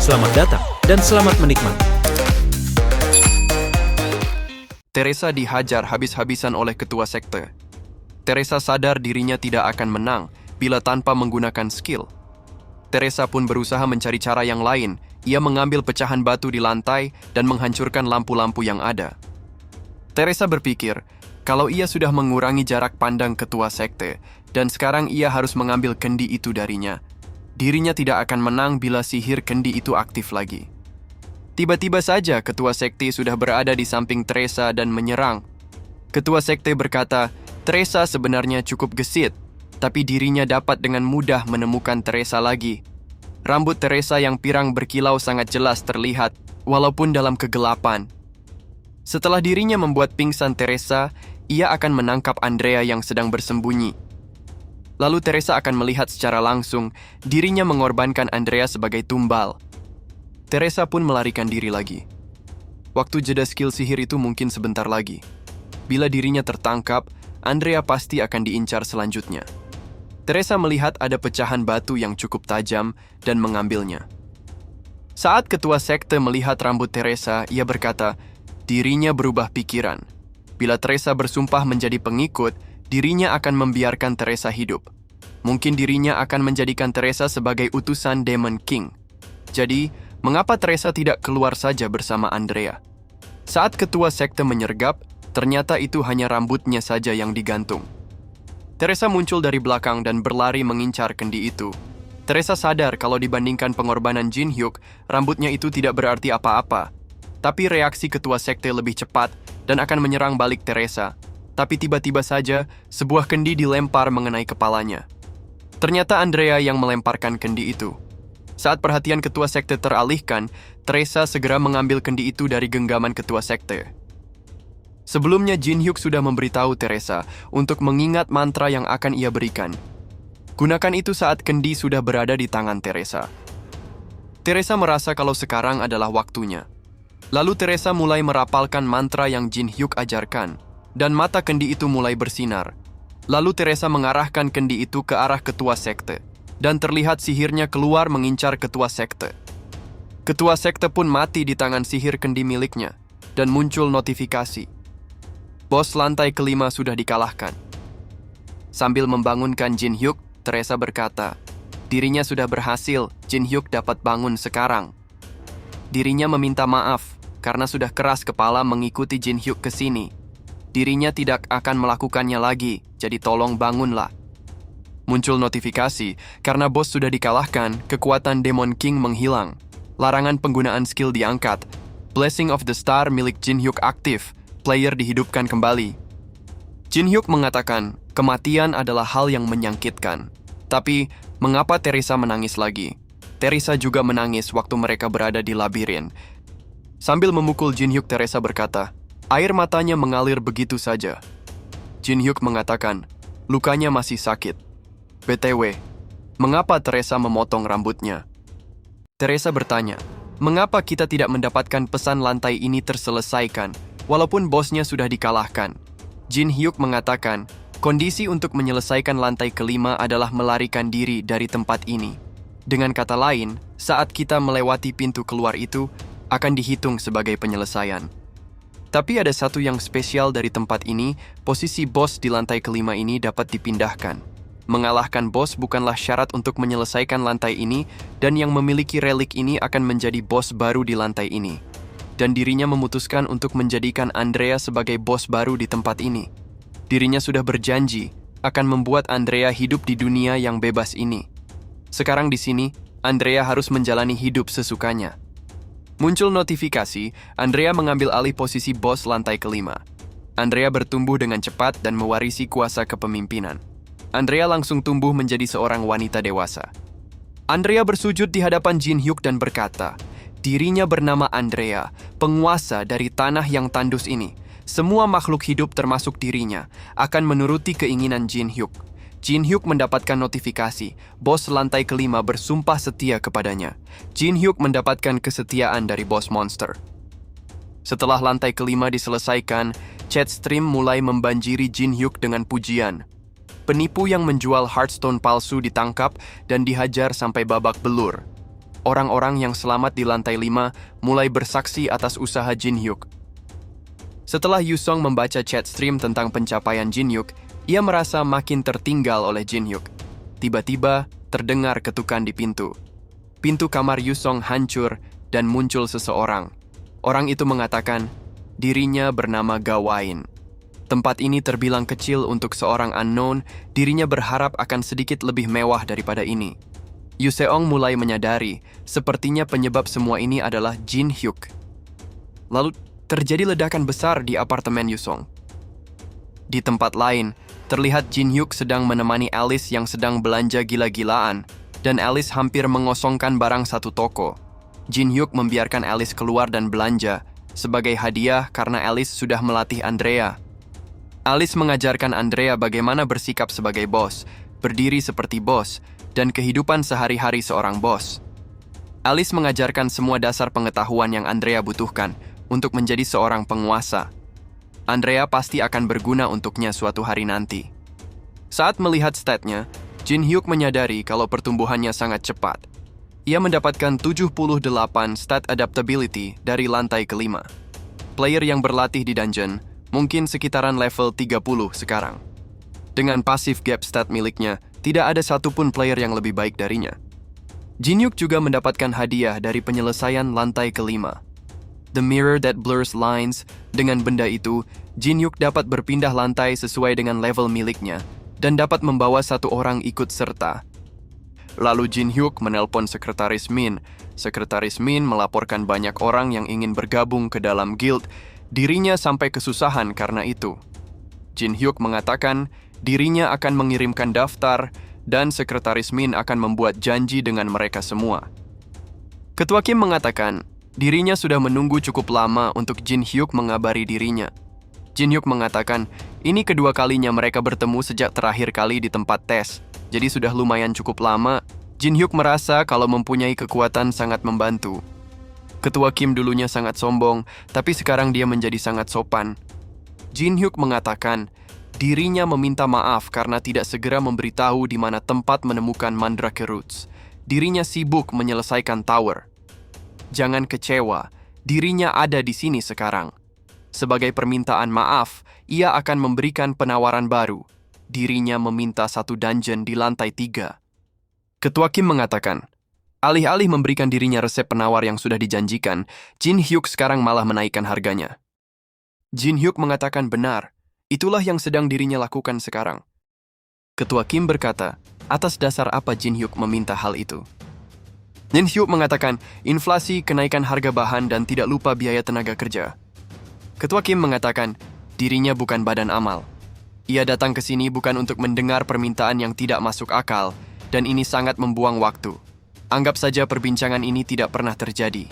Selamat datang dan selamat menikmati. Teresa dihajar habis-habisan oleh ketua sekte. Teresa sadar dirinya tidak akan menang bila tanpa menggunakan skill. Teresa pun berusaha mencari cara yang lain. Ia mengambil pecahan batu di lantai dan menghancurkan lampu-lampu yang ada. Teresa berpikir, kalau ia sudah mengurangi jarak pandang ketua sekte, dan sekarang ia harus mengambil kendi itu darinya, dirinya tidak akan menang bila sihir kendi itu aktif lagi. Tiba-tiba saja ketua sekte sudah berada di samping Teresa dan menyerang. Ketua sekte berkata, Teresa sebenarnya cukup gesit, tapi dirinya dapat dengan mudah menemukan Teresa lagi. Rambut Teresa yang pirang berkilau sangat jelas terlihat, walaupun dalam kegelapan. Setelah dirinya membuat pingsan Teresa, ia akan menangkap Andrea yang sedang bersembunyi. Lalu Teresa akan melihat secara langsung dirinya mengorbankan Andrea sebagai tumbal. Teresa pun melarikan diri lagi. Waktu jeda skill sihir itu mungkin sebentar lagi. Bila dirinya tertangkap, Andrea pasti akan diincar selanjutnya. Teresa melihat ada pecahan batu yang cukup tajam dan mengambilnya. Saat ketua sekte melihat rambut Teresa, ia berkata, dirinya berubah pikiran. Bila Teresa bersumpah menjadi pengikut, dirinya akan membiarkan Teresa hidup. Mungkin dirinya akan menjadikan Teresa sebagai utusan Demon King. Jadi, mengapa Teresa tidak keluar saja bersama Andrea? Saat ketua sekte menyergap, ternyata itu hanya rambutnya saja yang digantung. Teresa muncul dari belakang dan berlari mengincar kendi itu. Teresa sadar kalau dibandingkan pengorbanan Jin Hyuk, rambutnya itu tidak berarti apa-apa. Tapi reaksi ketua sekte lebih cepat dan akan menyerang balik Teresa. Tapi tiba-tiba saja, sebuah kendi dilempar mengenai kepalanya. Ternyata Andrea yang melemparkan kendi itu. Saat perhatian ketua sekte teralihkan, Teresa segera mengambil kendi itu dari genggaman ketua sekte. Sebelumnya Jin Hyuk sudah memberitahu Teresa untuk mengingat mantra yang akan ia berikan. Gunakan itu saat kendi sudah berada di tangan Teresa. Teresa merasa kalau sekarang adalah waktunya. Lalu Teresa mulai merapalkan mantra yang Jin Hyuk ajarkan, dan mata kendi itu mulai bersinar. Lalu Teresa mengarahkan kendi itu ke arah ketua sekte, dan terlihat sihirnya keluar mengincar ketua sekte. Ketua sekte pun mati di tangan sihir kendi miliknya, dan muncul notifikasi. Bos lantai kelima sudah dikalahkan. Sambil membangunkan Jin Hyuk, Teresa berkata, dirinya sudah berhasil, Jin Hyuk dapat bangun sekarang. Dirinya meminta maaf, karena sudah keras kepala mengikuti Jin Hyuk ke sini. Dirinya tidak akan melakukannya lagi, jadi tolong bangunlah. Muncul notifikasi, karena bos sudah dikalahkan, kekuatan Demon King menghilang. Larangan penggunaan skill diangkat. Blessing of the Star milik Jin Hyuk aktif, player dihidupkan kembali. Jin Hyuk mengatakan, kematian adalah hal yang menyakitkan. Tapi, mengapa Teresa menangis lagi? Teresa juga menangis waktu mereka berada di labirin. Sambil memukul Jin Hyuk, Teresa berkata, air matanya mengalir begitu saja. Jin Hyuk mengatakan, lukanya masih sakit. BTW, mengapa Teresa memotong rambutnya? Teresa bertanya, mengapa kita tidak mendapatkan pesan lantai ini terselesaikan, walaupun bosnya sudah dikalahkan? Jin Hyuk mengatakan, kondisi untuk menyelesaikan lantai kelima adalah melarikan diri dari tempat ini. Dengan kata lain, saat kita melewati pintu keluar itu, akan dihitung sebagai penyelesaian. Tapi ada satu yang spesial dari tempat ini, posisi bos di lantai kelima ini dapat dipindahkan. Mengalahkan bos bukanlah syarat untuk menyelesaikan lantai ini, dan yang memiliki relik ini akan menjadi bos baru di lantai ini. Dan dirinya memutuskan untuk menjadikan Andrea sebagai bos baru di tempat ini. Dirinya sudah berjanji akan membuat Andrea hidup di dunia yang bebas ini. Sekarang di sini, Andrea harus menjalani hidup sesukanya. Muncul notifikasi, Andrea mengambil alih posisi bos lantai kelima. Andrea bertumbuh dengan cepat dan mewarisi kuasa kepemimpinan. Andrea langsung tumbuh menjadi seorang wanita dewasa. Andrea bersujud di hadapan Jin Hyuk dan berkata, dirinya bernama Andrea, penguasa dari tanah yang tandus ini. Semua makhluk hidup termasuk dirinya akan menuruti keinginan Jin Hyuk. Jin Hyuk mendapatkan notifikasi, bos lantai kelima bersumpah setia kepadanya. Jin Hyuk mendapatkan kesetiaan dari bos monster. Setelah lantai kelima diselesaikan, chat stream mulai membanjiri Jin Hyuk dengan pujian. Penipu yang menjual Hearthstone palsu ditangkap dan dihajar sampai babak belur. orang-orang yang selamat di lantai 5 mulai bersaksi atas usaha Jin Hyuk. Setelah Yusong membaca chat stream tentang pencapaian Jin Hyuk, ia merasa makin tertinggal oleh Jin Hyuk. Tiba-tiba, terdengar ketukan di pintu. Pintu kamar Yusong hancur dan muncul seseorang. Orang itu mengatakan, dirinya bernama Gawain. Tempat ini terbilang kecil untuk seorang unknown, dirinya berharap akan sedikit lebih mewah daripada ini. Yuseong mulai menyadari, sepertinya penyebab semua ini adalah Jin Hyuk. Lalu, terjadi ledakan besar di apartemen Yusong. Di tempat lain, terlihat Jin Hyuk sedang menemani Alice yang sedang belanja gila-gilaan, dan Alice hampir mengosongkan barang satu toko. Jin Hyuk membiarkan Alice keluar dan belanja, sebagai hadiah karena Alice sudah melatih Andrea. Alice mengajarkan Andrea bagaimana bersikap sebagai bos, berdiri seperti bos, dan kehidupan sehari-hari seorang bos. Alice mengajarkan semua dasar pengetahuan yang Andrea butuhkan untuk menjadi seorang penguasa. Andrea pasti akan berguna untuknya suatu hari nanti. Saat melihat statnya, Jin Hyuk menyadari kalau pertumbuhannya sangat cepat. Ia mendapatkan 78 stat adaptability dari lantai kelima. Player yang berlatih di dungeon mungkin sekitaran level 30 sekarang. Dengan passive gap stat miliknya, tidak ada satupun player yang lebih baik darinya. Jin Hyuk juga mendapatkan hadiah dari penyelesaian lantai kelima. The Mirror That Blurs Lines, dengan benda itu, Jin Hyuk dapat berpindah lantai sesuai dengan level miliknya, dan dapat membawa satu orang ikut serta. Lalu Jin Hyuk menelpon Sekretaris Min. Sekretaris Min melaporkan banyak orang yang ingin bergabung ke dalam guild, dirinya sampai kesusahan karena itu. Jin Hyuk mengatakan, dirinya akan mengirimkan daftar dan Sekretaris Min akan membuat janji dengan mereka semua. Ketua Kim mengatakan, dirinya sudah menunggu cukup lama untuk Jin Hyuk mengabari dirinya. Jin Hyuk mengatakan, ini kedua kalinya mereka bertemu sejak terakhir kali di tempat tes, jadi sudah lumayan cukup lama. Jin Hyuk merasa kalau mempunyai kekuatan sangat membantu. Ketua Kim dulunya sangat sombong, tapi sekarang dia menjadi sangat sopan. Jin Hyuk mengatakan, dirinya meminta maaf karena tidak segera memberitahu di mana tempat menemukan Mandrake Roots. Dirinya sibuk menyelesaikan tower. Jangan kecewa, dirinya ada di sini sekarang. Sebagai permintaan maaf, ia akan memberikan penawaran baru. Dirinya meminta satu dungeon di lantai 3. Ketua Kim mengatakan, alih-alih memberikan dirinya resep penawar yang sudah dijanjikan, Jin Hyuk sekarang malah menaikkan harganya. Jin Hyuk mengatakan benar. Itulah yang sedang dirinya lakukan sekarang. Ketua Kim berkata, atas dasar apa Jin Hyuk meminta hal itu? Jin Hyuk mengatakan, inflasi, kenaikan harga bahan, dan tidak lupa biaya tenaga kerja. Ketua Kim mengatakan, dirinya bukan badan amal. Ia datang ke sini bukan untuk mendengar permintaan yang tidak masuk akal, dan ini sangat membuang waktu. Anggap saja perbincangan ini tidak pernah terjadi.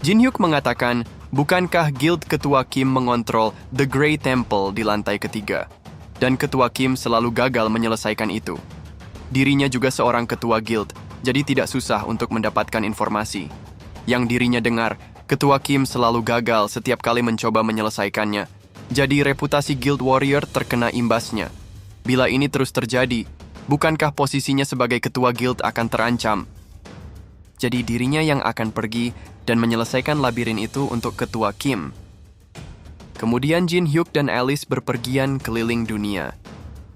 Jin Hyuk mengatakan, bukankah guild Ketua Kim mengontrol The Grey Temple di lantai ketiga? Dan Ketua Kim selalu gagal menyelesaikan itu. Dirinya juga seorang ketua guild, jadi tidak susah untuk mendapatkan informasi. Yang dirinya dengar, Ketua Kim selalu gagal setiap kali mencoba menyelesaikannya. Jadi reputasi Guild Warrior terkena imbasnya. Bila ini terus terjadi, bukankah posisinya sebagai ketua guild akan terancam? Jadi dirinya yang akan pergi dan menyelesaikan labirin itu untuk Ketua Kim. Kemudian Jin Hyuk dan Alice berpergian keliling dunia.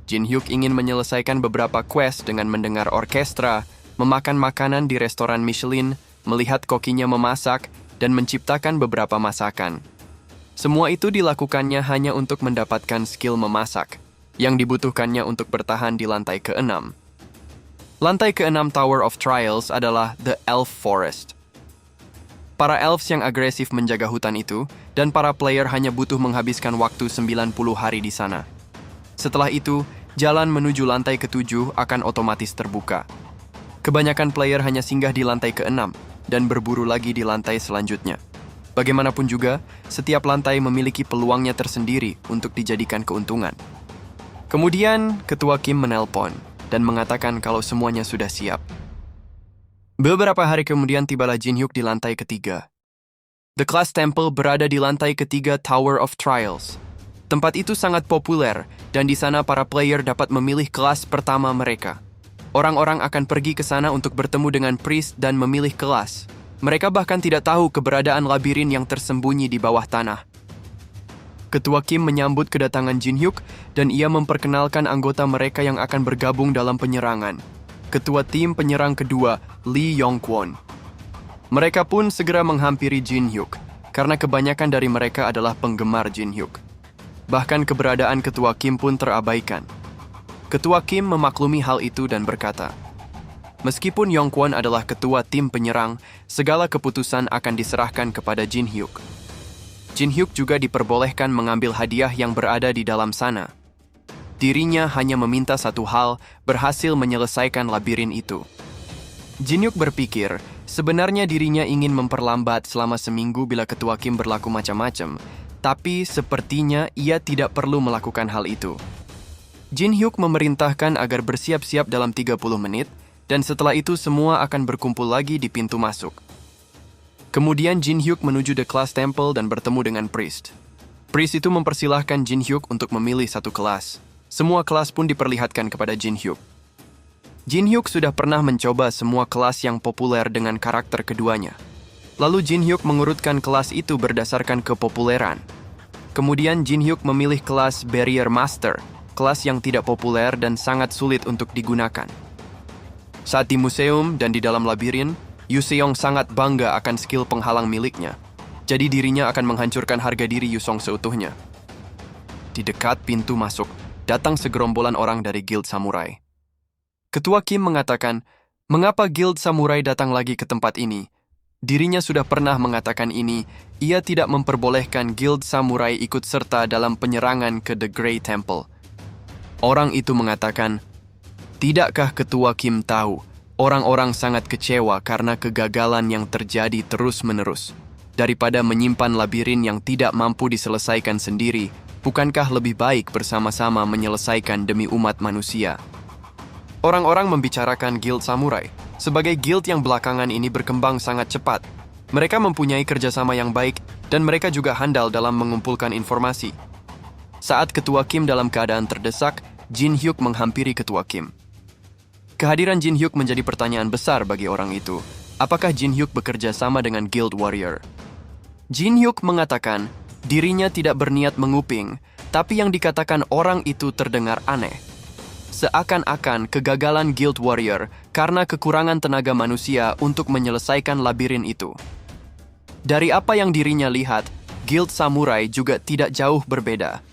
Jin Hyuk ingin menyelesaikan beberapa quest dengan mendengar orkestra, memakan makanan di restoran Michelin, melihat kokinya memasak, dan menciptakan beberapa masakan. Semua itu dilakukannya hanya untuk mendapatkan skill memasak, yang dibutuhkannya untuk bertahan di lantai ke-6. Lantai ke-6 Tower of Trials adalah The Elf Forest. Para elves yang agresif menjaga hutan itu, dan para player hanya butuh menghabiskan waktu 90 hari di sana. Setelah itu, jalan menuju lantai ke-7 akan otomatis terbuka. Kebanyakan player hanya singgah di lantai ke-6, dan berburu lagi di lantai selanjutnya. Bagaimanapun juga, setiap lantai memiliki peluangnya tersendiri untuk dijadikan keuntungan. Kemudian, Ketua Kim menelpon dan mengatakan kalau semuanya sudah siap. Beberapa hari kemudian tibalah Jin Hyuk di lantai ketiga. The Class Temple berada di lantai ketiga Tower of Trials. Tempat itu sangat populer, dan di sana para player dapat memilih kelas pertama mereka. Orang-orang akan pergi ke sana untuk bertemu dengan priest dan memilih kelas. Mereka bahkan tidak tahu keberadaan labirin yang tersembunyi di bawah tanah. Ketua Kim menyambut kedatangan Jin Hyuk dan ia memperkenalkan anggota mereka yang akan bergabung dalam penyerangan. Ketua tim penyerang kedua, Lee Yong-kwon. Mereka pun segera menghampiri Jin Hyuk, karena kebanyakan dari mereka adalah penggemar Jin Hyuk. Bahkan keberadaan Ketua Kim pun terabaikan. Ketua Kim memaklumi hal itu dan berkata, meskipun Yong-kwon adalah ketua tim penyerang, segala keputusan akan diserahkan kepada Jin Hyuk. Jin Hyuk juga diperbolehkan mengambil hadiah yang berada di dalam sana. Dirinya hanya meminta satu hal, berhasil menyelesaikan labirin itu. Jin Hyuk berpikir, sebenarnya dirinya ingin memperlambat selama seminggu bila Ketua Kim berlaku macam-macam, tapi sepertinya ia tidak perlu melakukan hal itu. Jin Hyuk memerintahkan agar bersiap-siap dalam 30 menit, dan setelah itu semua akan berkumpul lagi di pintu masuk. Kemudian Jin Hyuk menuju The Class Temple dan bertemu dengan priest. Priest itu mempersilahkan Jin Hyuk untuk memilih satu kelas. Semua kelas pun diperlihatkan kepada Jin Hyuk. Jin Hyuk sudah pernah mencoba semua kelas yang populer dengan karakter keduanya. Lalu Jin Hyuk mengurutkan kelas itu berdasarkan kepopuleran. Kemudian Jin Hyuk memilih kelas Barrier Master, kelas yang tidak populer dan sangat sulit untuk digunakan. Saat di museum dan di dalam labirin, Yu Seong sangat bangga akan skill penghalang miliknya. Jadi dirinya akan menghancurkan harga diri Yu Song seutuhnya. Di dekat pintu masuk, datang segerombolan orang dari Guild Samurai. Ketua Kim mengatakan, mengapa Guild Samurai datang lagi ke tempat ini? Dirinya sudah pernah mengatakan ini, ia tidak memperbolehkan Guild Samurai ikut serta dalam penyerangan ke The Grey Temple. Orang itu mengatakan, tidakkah Ketua Kim tahu, orang-orang sangat kecewa karena kegagalan yang terjadi terus-menerus. Daripada menyimpan labirin yang tidak mampu diselesaikan sendiri, bukankah lebih baik bersama-sama menyelesaikan demi umat manusia? Orang-orang membicarakan Guild Samurai. Sebagai guild yang belakangan ini berkembang sangat cepat, mereka mempunyai kerjasama yang baik dan mereka juga handal dalam mengumpulkan informasi. Saat Ketua Kim dalam keadaan terdesak, Jin Hyuk menghampiri Ketua Kim. Kehadiran Jin Hyuk menjadi pertanyaan besar bagi orang itu. Apakah Jin Hyuk bekerja sama dengan Guild Warrior? Jin Hyuk mengatakan, dirinya tidak berniat menguping, tapi yang dikatakan orang itu terdengar aneh. Seakan-akan kegagalan Guild Warrior karena kekurangan tenaga manusia untuk menyelesaikan labirin itu. Dari apa yang dirinya lihat, Guild Samurai juga tidak jauh berbeda.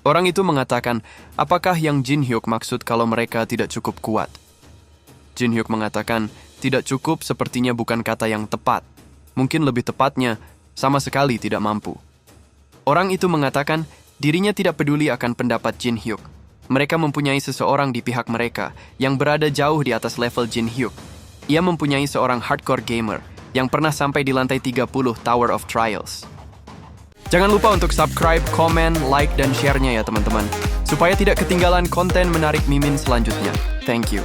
Orang itu mengatakan, apakah yang Jin Hyuk maksud kalau mereka tidak cukup kuat? Jin Hyuk mengatakan, tidak cukup sepertinya bukan kata yang tepat. Mungkin lebih tepatnya, sama sekali tidak mampu. Orang itu mengatakan, dirinya tidak peduli akan pendapat Jin Hyuk. Mereka mempunyai seseorang di pihak mereka yang berada jauh di atas level Jin Hyuk. Ia mempunyai seorang hardcore gamer yang pernah sampai di lantai 30 Tower of Trials. Jangan lupa untuk subscribe, komen, like, dan share-nya ya teman-teman. Supaya tidak ketinggalan konten menarik Mimin selanjutnya. Thank you.